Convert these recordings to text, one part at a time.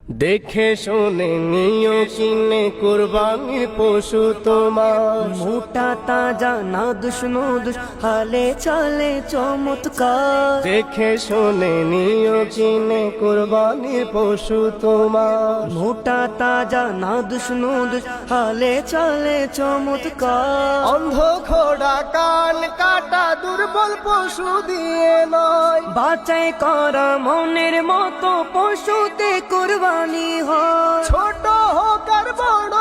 দেখে শুনে নিও কিনে কুরবানির পশু তোমার, মোটা তাজা না দুষ হালে চালে চমৎকার। দেখে শুনে নিও কিনে কুরবানির পশু তোমার, মোটা তাজা না দুষ হালে চালে চমৎকার। অন্ধ ঘোড়া কান কাটা দুর্বল পশু দিয়ে নয়, বাছাই করা মনের মতো পশুতে কুরবানি হয়। ছোট হোক আর বড়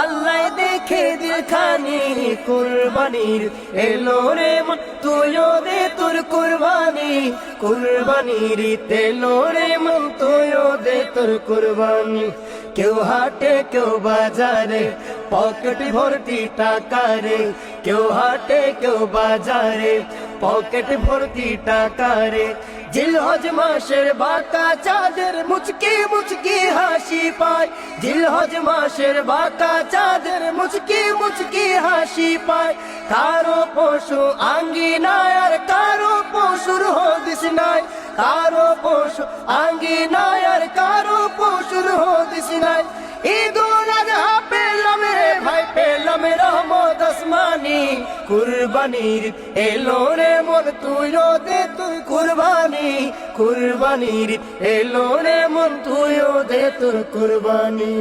আল্লাহ দেখে দিলখানি কুরবানির এলো রে মন, তুইও দে তোর কুরবানি। কুরবানির তেলো রে মন, তুইও দে তোর কুরবানি। কেউ হাটে কেউ বাজারে পকেট ভর্তি টাকা রে, কেউ হাটে কেউ বাজারে পকেট ভর্তি টাকা রে। জিলহজ মাসের বাঁকা চাঁদের মুচকি মুচকি হাসি পায়, জিলহজ মাসের বাঁকা চাঁদের মুচকি মুচকি হাসি পায়। কারো পশু আঙ্গিনায় আর কারো পশুর হদিস নাই, কারো পশু আঙ্গিনায় আর কারো পশুর হদিস নাই। ঈদুল আজহা পেলাম রে ভাই, পেলাম রহমত আসমানি। কুরবানির এলো রে মন, তুইও দে তুই কুরবানি। কুরবানির এলো রে মন, তুইও দে তোর কুরবানি।